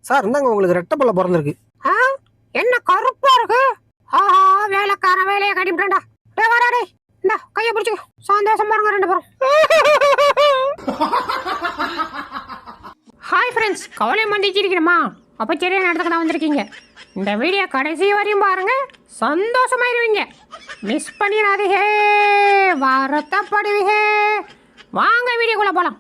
Sir இந்தாங்க உங்களுக்கு ரெட்டை பிள்ளை பிறந்திருக்கு. என்ன கருப்பா இருக்கு? ஆஹா, வேலைக்கார வேலையை கட்டிவிட்டா. டேய் வாடா டேய், இந்த கையை பிடிச்சிக்க. சந்தோஷமா இருங்க ரெண்டு பேரும். ஹாய் ஃப்ரெண்ட்ஸ், கவலை மந்திச்சிருக்கிறோமா? அப்போ சரியான இடத்துக்கு தான் வந்திருக்கீங்க. இந்த வீடியோ கடைசி வரையும் பாருங்க, சந்தோஷமாயிருவீங்க. மிஸ் பண்ணிடாதீங்க, வருத்தப்படுவீங்க. வாங்க வீடியோக்குள்ள போலாம்.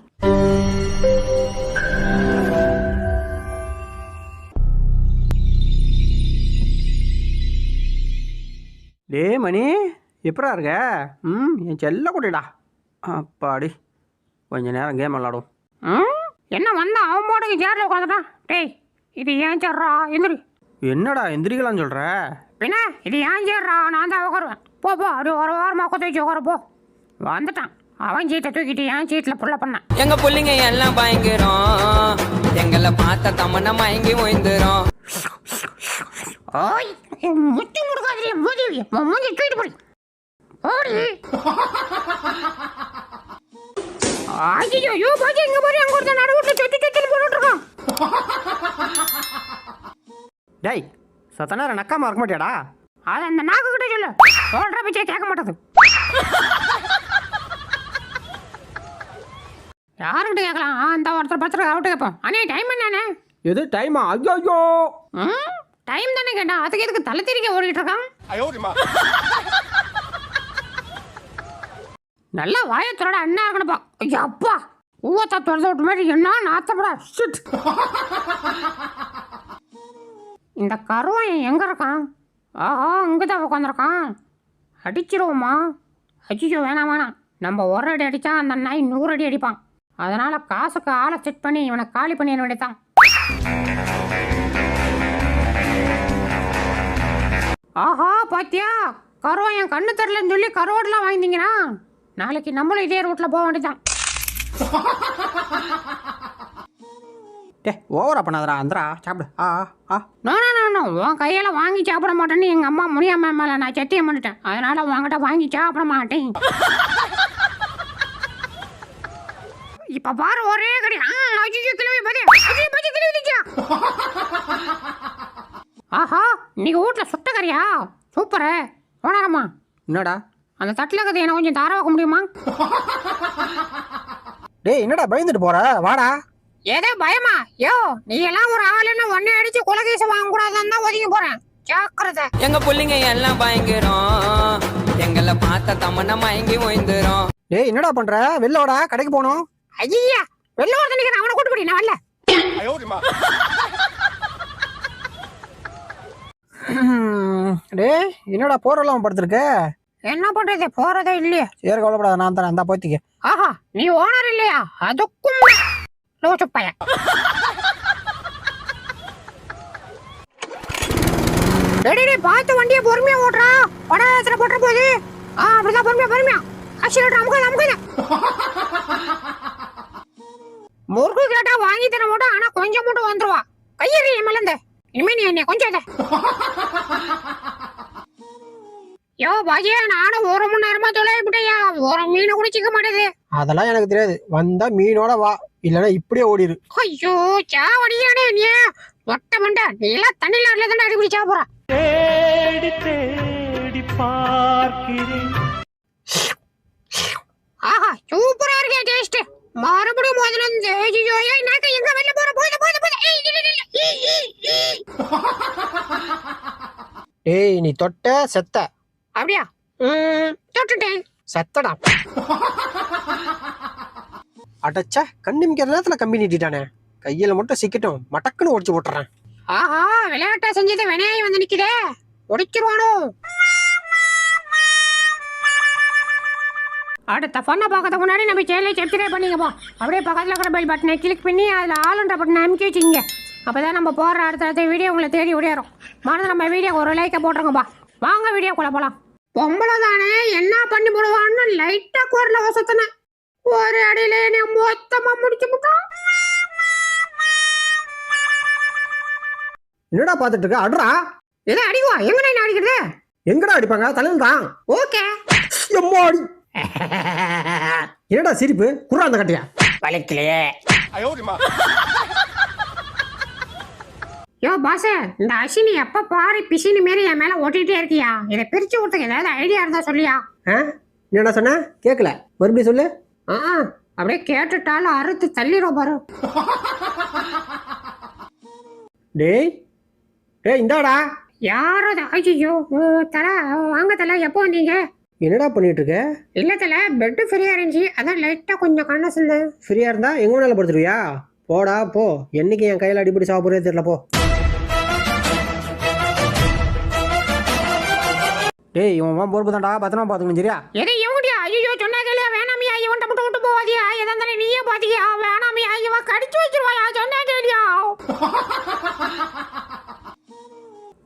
டே மணி, எப்படா இருக்க? என் செல்ல குட்டிடா. அப்பாடி, கொஞ்ச நேரம் கேம் விளாடும். என்ன வந்தா அவன் போட்டுக்கு சேர்ல உட்காந்துட்டான். டேய், இது ஏன் சேர்றா? எந்திரி. என்னடா எந்திரிக்கலான்னு சொல்கிற? பின்ன இது ஏன் சேர்றா? நான் தான் உட்காருவேன். போ போ, அப்படி ஒரு வாரமாக உட்காந்து வச்சு உட்கார போ. வந்துட்டான் அவன் சீட்டை தூக்கிட்டு என் சீட்டில் புள்ள பண்ணான். எங்க பிள்ளைங்க எல்லாம் பயங்கரம், எங்களை பார்த்த தமன்னா மயங்கி ஓய்ந்துரும். ஓய், முட்டி முடுக்காதே, மூஞ்சி மூஞ்சி தூக்கிட்டு போடி ஓடி. ஐயோ பாஜி, இங்க பாரு, அங்க ஒருத்தன் நடு வீட்டுல சொத்து சொத்துன்னு போட்டுட்டு இருக்கான். டேய், சத்த நேரம் நக்காம இருக்க மாட்டியாடா? அதை அந்த நாக்கு கிட்ட சொல்லு, சொல்ற பிச்சை கேட்க மாட்டது. யாருக்கிட்ட கேட்கலாம்? அந்த ஒருத்தர் பத்திரம் அவர்கிட்ட கேட்போம். அண்ணே டைம் என்னண்ணே? எது டைமா? ஐயோ டைம் தானே கேட்டா, அதுக்கு எதுக்கு தலை திரிக்க ஓடிட்டு இருக்கான்? நல்லா வாயத்தோட அண்ணா இருக்கணுப்பா. ஐயா அப்பா, ஊவத்தா துறந்து விட்ட மாதிரி என்ன நாத்தப்படா. இந்த கருவன் எங்க இருக்கான்? ஆஹா, இங்கதான் உட்காந்துருக்கான். அடிச்சிருவோமா? அடிச்சோ, வேணாம் வேணாம். நம்ம ஒரு அடி அடித்தா அந்த நாய் 100 அடி அடிப்பான். அதனால் காசுக்கு ஆளை செட் பண்ணி இவனை காலி பண்ணிட வேண்டியதான். ஆஹா, பாத்தியா, கருவா என் கண்ணு தரலன்னு சொல்லி கருவாடெலாம் வாங்கிட்டீங்கன்னா நாளைக்கு நம்மளும் இதே ரூட்டில் போக வேண்டியதான். டே, ஓவரா பண்ணாதடா. அந்தரா சாப்பிடு. நோ உன் கையில் வாங்கி சாப்பிட மாட்டேன்னு எங்கள் அம்மா முடியாம மேலே நான் சத்தியம் பண்ணிட்டேன். அதனால் உங்ககிட்ட வாங்கி சாப்பிட மாட்டேன். இப்ப பாரு, ஒரே கடி. ஆஹா, இன்னைக்கு வீட்டுல சுட்ட கறியா? சூப்பரு. போனாரம்மா, என்னடா அந்த தட்டில் கதை என்ன கொஞ்சம் தார வைக்க முடியுமா? டேய், என்னடா பயந்துட்டு போற? வாடா. ஏதோ பயமா? யோ, நீ எல்லாம் ஒரு ஆளுன்னு ஒன்னே அடிச்சு குலகேச வாங்க கூடாதுன்னு தான் ஒதுங்கி போறேன். ஜாக்கிரதை. எங்க பிள்ளைங்க எல்லாம் பயங்கரம், எங்களை பார்த்த தமன்னா மயங்கி ஓய்ந்துரும். டேய், என்னடா பண்ற? வெளில வாடா, கடைக்கு போகணும். ஐயா, வெளில ஒருத்தன் நிக்கிறேன், அவனை கூட்டு போடி. நான் வரல. டேய், என்னடா போறலாம் படுத்துருக்க? என்ன பண்றது, போறதே இல்லையா? சரி, கவலைப்படாத, நான் தரேன். அந்த போய்த்திக்க. ஆஹா, நீ ஓனர் இல்லையா? அதுக்கும் லோச்சு பையன். டேடி, பார்த்து வண்டியை பொறுமையா ஓட்டுறா. படாயத்துல போட்டுற போது. அப்படிதான் பொறுமையா ஆக்சிடென்ட் அமுக்காத. முறுக்கு கேட்டா வாங்கி தர மாட்டோம், ஆனா கொஞ்சம் மட்டும் வந்துருவா. கையறி மலர்ந்த இனிமே நீ என்ன கொஞ்சம் யோ பாஜியா, நானும் 1 மணி நேரமா தொலைவிட்டேயா. ஒரு மீனை கூட சிக்க மாட்டேது. அதெல்லாம் எனக்கு தெரியாது. வந்தா மீனோட வா, இல்லனா இப்படியே ஓடிரு. ஐயோ, சாவடியானே நீ. ஒட்ட மண்ட, நீ எல்லாம் தண்ணில வரல தானே அடிப்படி சாப்பிடுற. தேடி தேடி பார்க்கிறேன். ஆஹா, சூப்பரா இருக்கே டேஸ்ட். மறுபடியும் முதல்ல இருந்து. ஐயோ, நாக்க எங்க வெளில போற? போய் டேய், நீ தொட்ட செத்த. அப்படியா? தொட்டுட்டேன். செத்தடா. அடச்சா, கண்ணிமிக்கிற நேரத்துல கம்பி நீட்டிட்டானே. கையில மட்டும் சிக்கட்டும், மடக்குன்னு ஒடிச்சு போட்டுறேன். ஆஹா, விளையாட்டா செஞ்சது வினையாய் வந்து நிக்குதே. ஒடிச்சிருவானோ? அடுத்த ஃபோனை பார்க்கறதுக்கு முன்னாடி நம்ம சேனலை சப்ஸ்கிரைப் பண்ணிக்கப்போ. அப்படியே பக்கத்தில் இருக்கிற பெல் பட்டனை கிளிக் பண்ணி அதில் ஆளுன்ற பட்டனை அமைக்க வச்சுக்கிங்க. அப்போ தான் நம்ம போடுற அடுத்த வீடியோ உங்களை தேடி ஓடிடும். மறந்து நம்ம வீடியோ ஒரு லைக்கை போட்டுருங்கப்பா. வாங்க வீடியோக்குள்ள போகலாம். பொம்பளை தானே, என்ன பண்ணி போடுவான்னு லைட்டாக குரல வசத்தினேன். ஒரு அடியில என்ன மொத்தமாக முடிச்சு விட்டோம். என்னடா பாத்துட்டு இருக்க? அட்ரா. எதை அடிக்குவா? எங்கடா என்ன அடிக்கிறது? எங்கடா அடிப்பாங்க? தலையில தான். ஓகே. எம்மாடி, என்னடா சிரிப்பு? குர்ரா அந்த கட்டியா வலிக்கலையே. யோ பாச, இந்த அசினி எப்ப பாரு பிசினி மாரி என் மேல ஓட்டிகிட்டே இருக்கியா? இதை பிரிச்சு விட்டுக்கு ஏதாவது ஐடியா இருந்தா சொல்லியா? என்னடா சொன்ன? கேட்கல, மறுபடியும் சொல்லு. அப்படியே கேட்டுட்டாலும் அறுத்து தள்ளிடும் பாரு. டேய் டேய் இந்தாடா. யாரது? ஐயோ தல, வாங்க தல, எப்போ வந்தீங்க? என்னடா பண்ணிட்டு இருக்க? இல்ல தல, பெட்டு ஃப்ரீயா இருந்துச்சு, அதான் லைட்டா கொஞ்சம் கண்ண சொன்னேன். ஃப்ரீயா இருந்தா எங்க வேணாலும் படுத்துருவியா? போடா போ, என்னைக்கு என் கையில அடிப்படி சாப்பிட்றதே தெரியல, போ. டேய் இவன் பொறுப்பு தான்டா, பத்திரமா பாத்துக்கணும், சரியா? எது இவங்கடியா? ஐயோ சொன்னா கேளியா? வேணாமியா, இவன் விட்டு விட்டு போவாதியா? எதா இருந்தாலும் நீயே பாத்தியா? வேணாமியா, இவன் கடிச்சு வச்சிருவாயா? சொன்னா கேளியா?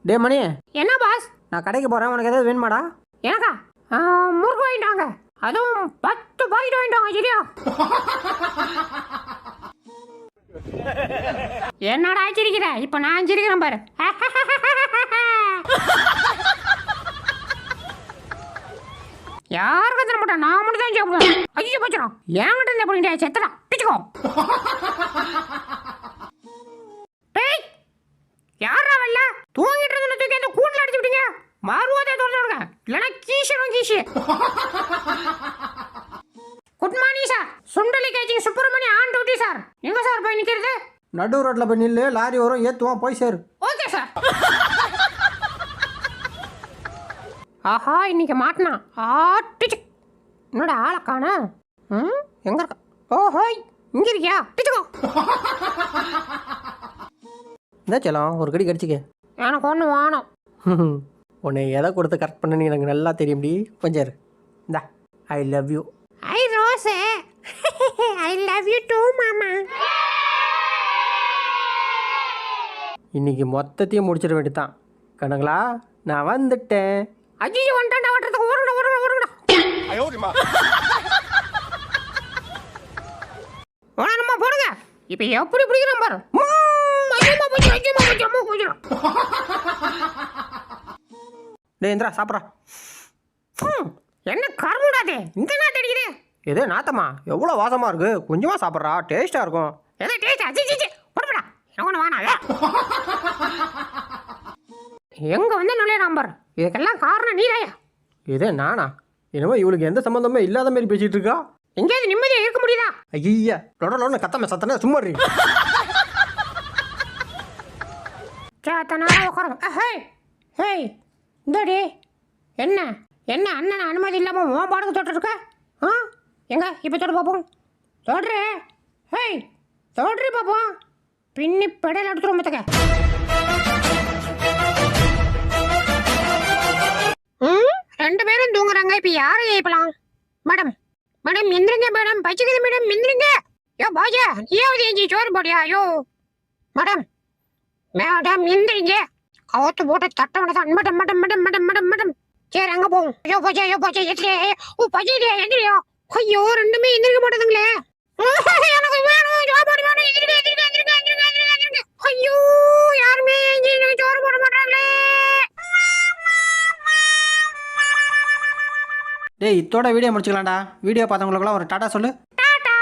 டே மணி, என்ன பாஸ்? நான் கடைக்கு போறேன், உனக்கு ஏதாவது வேணுமாடா? எனக்கா? முறுக்கு வாங்கிட்டாங்க, அதுவும் 10 பாக்கெட் வாங்கிட்டாங்க, சரியா? என்னடா சிரிக்கிற? இப்ப நான் சிரிக்கிறேன் பாரு. யாருக்கும் தர மாட்டேன், நான் மட்டும் தான் சாப்பிடுவேன். ஐயோ போச்சிடும், என்கிட்ட இருந்த பண்ணிட்டே செத்தடா, பிச்சுக்கோ. டேய் யாரா வரல? தூங்கிட்டு இருந்த தூக்கி அந்த கூண்டில் அடிச்சு விட்டீங்க. மறுவாதே தோணுங்க, இல்லைன்னா கீஷரும் கீஷி. குட் மார்னிங் சார், சுண்டலி catching Subramani on duty sir. எங்க சார் போய் நிக்கிறது? நடு ரோட்ல போய் நில்லு, லாரி வரும், ஏத்துவான், போய் சேரு. Okay sir. ஆஹா, இன்னைக்கு மாட்டினா ஆட்டிச்சு. என்னோட ஆளை காண? எங்க இருக்க? ஓஹோய், இங்க இருக்கியா? டிச்சுக்கோ. இந்த செல்லம் ஒரு கடி கடிச்சிக்க. எனக்கு ஒன்று வேணும். உன்னை எதை கொடுத்து கரெக்ட் பண்ணு எனக்கு நல்லா தெரியும்டி, கொஞ்சம் இரு. இந்தா, ஐ லவ் யூ. ஐ ரோஸே, ஐ லவ் யூ டூ மாமா. இன்னைக்கு மொத்தத்தையும் முடிச்சிட வேண்டியதான். கணங்களா, நான் வந்துட்டேன். ஐயோ வந்துட்டா ஓட்டுறதுக்கு ஓடுடா ஓடுடா ஓடுடா. வேணாம்மா போடுங்க. இப்போ எப்படி பிடிக்கிறோம் பாரு. டேய் இந்திரா சாப்பிட்றா. என்ன கருமுடாதே, இந்த நாட்டு அடிக்குது. எது நாத்தம்மா? எவ்வளோ வாசமாக இருக்கு, கொஞ்சமாக சாப்பிட்றா, டேஸ்ட்டாக இருக்கும். எதோ டேஸ்ட் அஜிஜி போடுடா, எனக்கு ஒன்று வேணாம். எங்கே வந்து நுழைய நம்பர், இதுக்கெல்லாம் காரணம் நீதாயா? இதே நானா? என்னமோ இவளுக்கு எந்த சம்மந்தமே இல்லாத மாதிரி பேசிகிட்டு இருக்கா. எங்கேயாவது நிம்மதியாக இருக்க முடியுதா? ஐயா லொட கத்தாம சத்தனை சும்மா இரு. சேத்தனா உட்காரும். ஹேய் ஹேய், இந்தாடி. என்ன என்ன அண்ணன் அனுமதி இல்லாமல் உன் பாடுக்கு தொட்டுருக்க? எங்க இப்போ தொட்டு பார்ப்போம். தொடுறே. ஹேய் தொடுறி பார்ப்போம். பின்னி பெடையில் எடுத்துரும் மத்தக்க. ரெண்டு பேரும் தூங்குறாங்க, இப்போ யாரை ஏய்ப்பலாம்? மேடம் மேடம் எந்திரிங்க மேடம், பச்சிக்குது மேடம், எந்திரிங்க. யோ பாஜா, நீயாவது எஞ்சி சோறு போடியா? யோ மேடம் மேடம் எந்திரிங்க. அவத்து போட்டு தட்ட வேண்டாம். Madam madam madam madam madam madam. சரி அங்கே போவோம். யோ பாஜா எந்திரியா. ஓ பச்சியா எந்திரியா. ஐயோ ரெண்டுமே எந்திரிக்க மாட்டேதுங்களே. எனக்கு வேணும் சாப்பாடு வேணும். எந்திரிக்க எந்திரிக்க எந்திரிக்க எந்திரிக்க எந்திரிக்க எந்திரிக்க. ஐயோ யாருமே எஞ்சி சோறு போட மாட்டாங்களே. டேய் இத்தோட வீடியோ முடிச்சுக்கலாம்டா. வீடியோ பார்த்தவங்களுக்குலாம் ஒரு டாட்டா சொல்லு. டாடா.